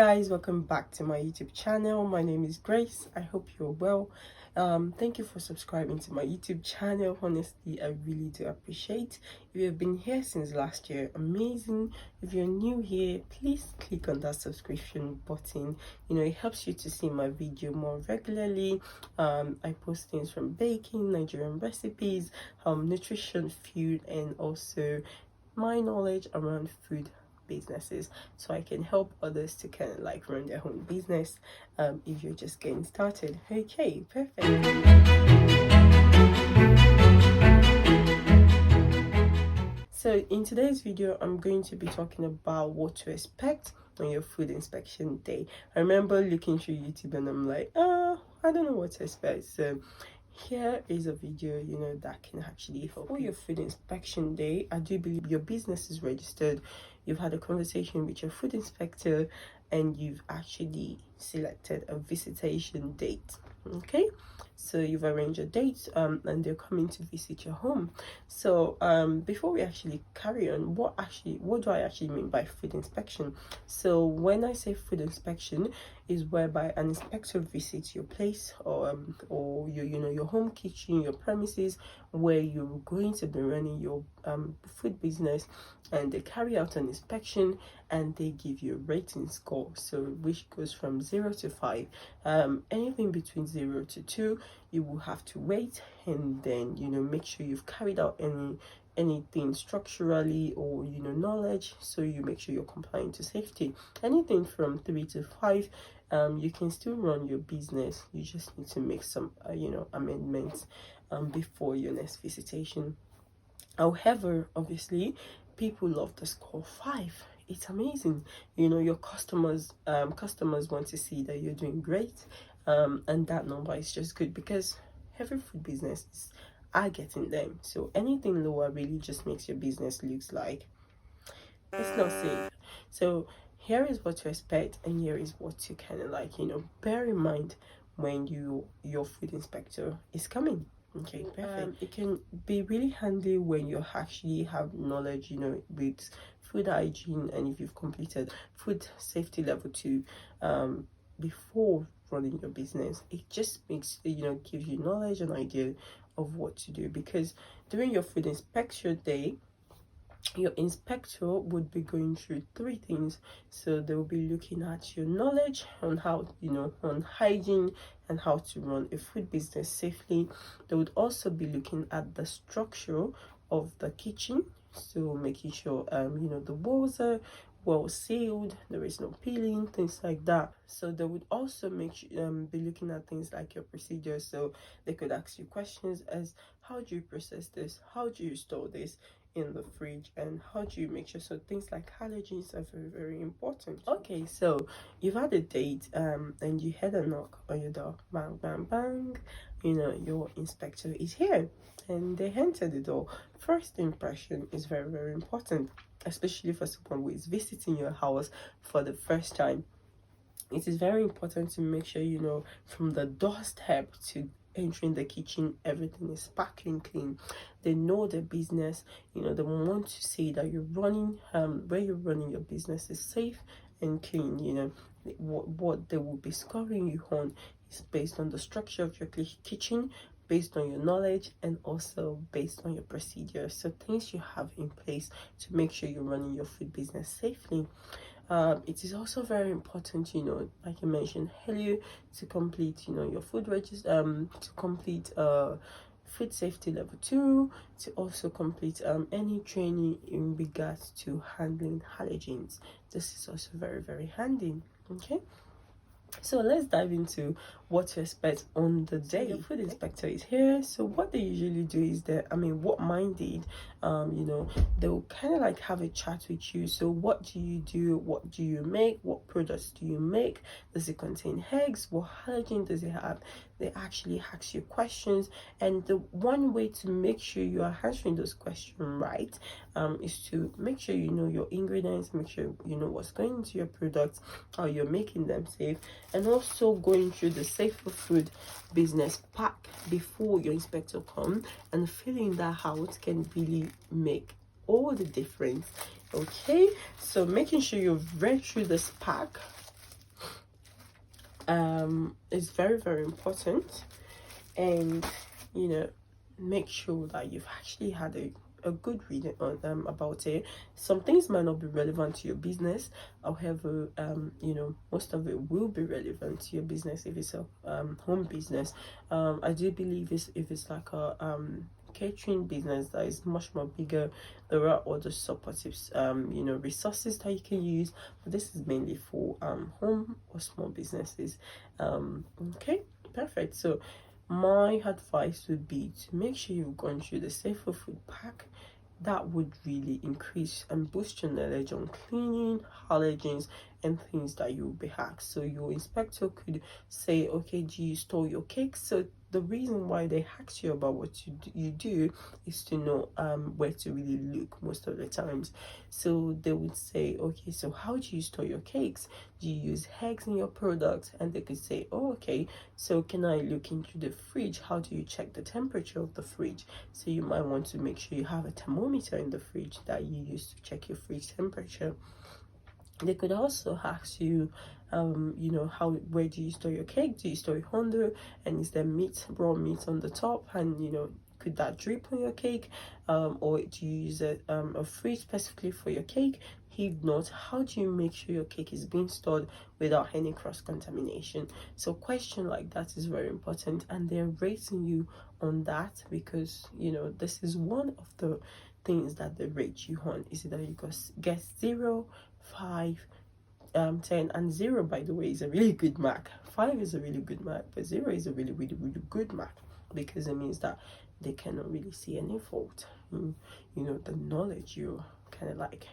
Guys, welcome back to my YouTube channel. My name is Grace. I hope you're well. Thank you for subscribing to my YouTube channel. Honestly, I really do appreciate. If you've been here since last year, amazing. If you're new here, please click on that subscription button. It helps you to see my video more regularly. I post things from baking, Nigerian recipes, nutrition, food, and also my knowledge around food businesses, so I can help others to kind of like run their own business if you're just getting started. Okay, perfect. So in today's video, I'm going to be talking about what to expect on your food inspection day. I remember looking through YouTube and I'm like, I don't know what to expect. So here is a video that can actually help for your food inspection day. I do believe your business is registered, you've had a conversation with your food inspector, and you've actually selected a visitation date. Okay, so you've arranged a date and they're coming to visit your home. So before we actually carry on, what do I actually mean by food inspection? So when I say food inspection, is whereby an inspector visits your place or your home kitchen, your premises where you're going to be running your food business, and they carry out an inspection and they give you a rating score, so which goes from 0 to 5. Anything between 0 to 2, you will have to wait and then make sure you've carried out anything structurally or knowledge, so you make sure you're complying to safety. Anything from 3 to 5, you can still run your business. You just need to make some amendments before your next visitation. However, obviously, people love the score 5. It's amazing. Your customers want to see that you're doing great, and that number is just good because every food business are getting them. So anything lower really just makes your business looks like it's not safe. So here is what to expect, and here is what to kind of like bear in mind when your food inspector is coming. Okay, perfect. It can be really handy when you actually have knowledge with food hygiene, and if you've completed food safety level 2 before running your business. It just makes gives you knowledge and idea of what to do, because during your food inspection day, your inspector would be going through 3 things. So they will be looking at your knowledge on how on hygiene and how to run a food business safely. They would also be looking at the structure of the kitchen, so making sure the walls are well sealed, there is no peeling, things like that. So they would also be looking at things like your procedures. So they could ask you questions as, how do you process this, how do you store this in the fridge, and how do you make sure? So things like allergens are very, very important. Okay, so you've had a date and you had a knock on your door, bang bang bang, your inspector is here and they enter the door. First impression is very, very important, especially for someone who is visiting your house for the first time. It is very important to make sure from the doorstep to entering the kitchen, everything is sparkling clean. They know the business. They want to say that you're running where you're running your business is safe and clean. What they will be scoring you on is based on the structure of your kitchen, based on your knowledge, and also based on your procedures. So things you have in place to make sure you're running your food business safely. It is also very important, like I mentioned earlier, to complete your food register, to complete food safety level 2, to also complete any training in regards to handling allergens. This is also very, very handy. Okay, so let's dive into what to expect on the day. Your food inspector is here. So what they usually do is that, what mine did, they'll kind of like have a chat with you. So what do you do, what do you make, what products do you make, does it contain eggs, what allergen does it have? They actually ask you questions, and the one way to make sure you are answering those questions right is to make sure you know your ingredients, make sure you know what's going into your products, how you're making them safe, and also going through the safer food business pack before your inspector come, and filling that out can really make all the difference. Okay, so making sure you've read through this pack is very, very important. And you know, make sure that you've actually had a good reading on about it. Some things might not be relevant to your business, however, you know, most of it will be relevant to your business if it's a home business. I do believe if it's like a catering business that is much more bigger, there are other supportive you know, resources that you can use, but this is mainly for home or small businesses. Okay, perfect. So my advice would be to make sure you've gone through the safer food pack. That would really increase and boost your knowledge on cleaning, allergens, and things that you'll be hacked. So your inspector could say, okay, do you store your cakes? So the reason why they ask you about what you do is to know where to really look most of the times. So they would say, okay, so how do you store your cakes? Do you use eggs in your product? And they could say, oh, okay, so can I look into the fridge? How do you check the temperature of the fridge? So you might want to make sure you have a thermometer in the fridge that you use to check your fridge temperature. They could also ask you, you know, where do you store your cake? Do you store it under, and is there meat, raw meat on the top? And you know, could that drip on your cake? Or do you use a fridge specifically for your cake? If not, how do you make sure your cake is being stored without any cross contamination? So question like that is very important, and they're rating you on that because you know, this is one of the things that they rate you on. Is it that you get 0, 5, 10, and 0, by the way, is a really good mark. 5 is a really good mark, but 0 is a really, really, really good mark because it means that they cannot really see any fault in, you know, the knowledge you're kind of like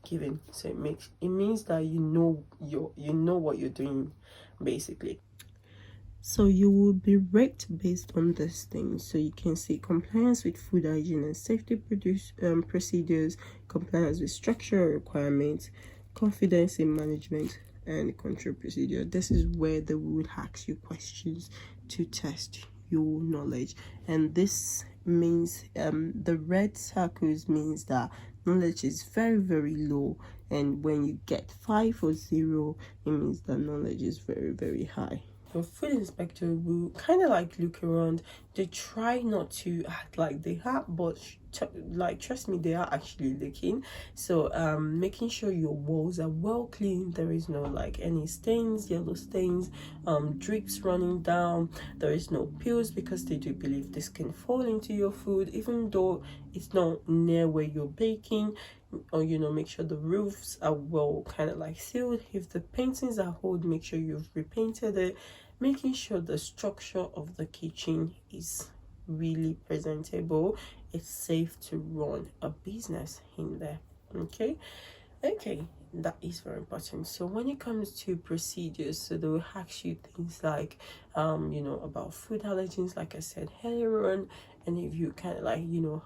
giving. So it means that you know what you're doing, basically. So you will be rated based on these things. So you can see compliance with food hygiene and safety procedures, compliance with structural requirements, confidence in management, and control procedure. This is where they would ask you questions to test your knowledge, and this means the red circles means that knowledge is very, very low, and when you get 5 or 0, it means that knowledge is very, very high. Your food inspector will kind of like look around. They try not to act like they have, but like trust me, they are actually looking. So making sure your walls are well clean, there is no like any stains, yellow stains, drips running down, there is no pills, because they do believe this can fall into your food even though it's not near where you're baking. Or you know, make sure the roofs are well kind of like sealed. If the paintings are old, make sure you've repainted it. Making sure the structure of the kitchen is really presentable. It's safe to run a business in there. Okay, that is very important. So when it comes to procedures, so they will ask you things like you know, about food allergens, like I said earlier on. And if you kind of like, you know,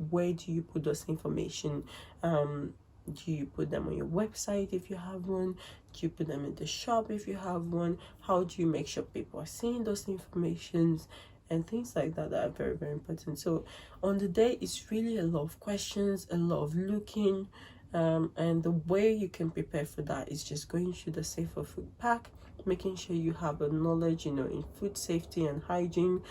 where do you put those information? Do you put them on your website if you have one? Do you put them in the shop if you have one? How do you make sure people are seeing those informations? And things like that are very, very important. So on the day, it's really a lot of questions, a lot of looking, and the way you can prepare for that is just going through the safer food pack, making sure you have a knowledge, you know, in food safety and hygiene,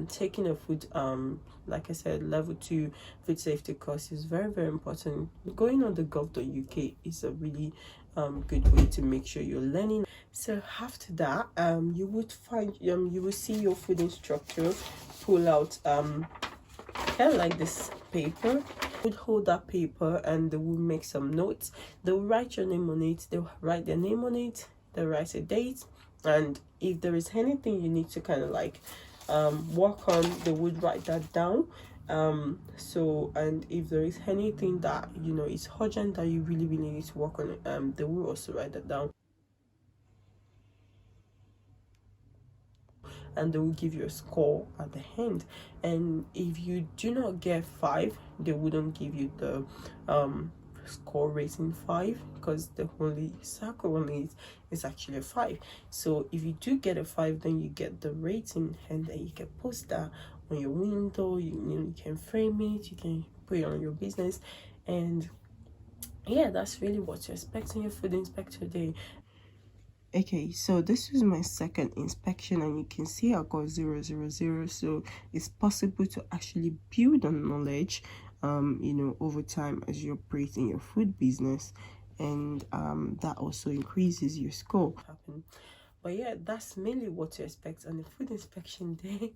taking a food like I said, level 2 food safety course is very, very important. Going on the gov.uk is a really good way to make sure you're learning. So after that, you would find you will see your food instructor pull out kind of like this paper. Would hold that paper and they will make some notes. They'll write your name on it, they'll write their name on it, they'll write a date, and if there is anything you need to kind of like work on, they would write that down. So, and if there is anything that you know is urgent that you really need to work on it, they will also write that down, and they will give you a score at the end. And if you do not get 5, they wouldn't give you the score rating 5, because the only circle on it is actually a 5. So if you do get a 5, then you get the rating, and then you can post that on your window. You can frame it, you can put it on your business. And yeah, that's really what you expect in your food inspector day. Okay, so this is my second inspection, and you can see I got 000. So it's possible to actually build on knowledge, you know, over time as you operate in your food business, and that also increases your score. But yeah, that's mainly what to expect on the food inspection day.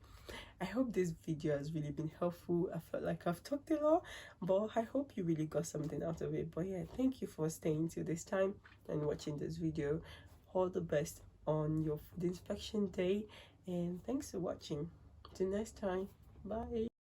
I hope this video has really been helpful. I felt like I've talked a lot, but I hope you really got something out of it. But yeah, thank you for staying till this time and watching this video. All the best on your food inspection day, and thanks for watching. Till next time, bye.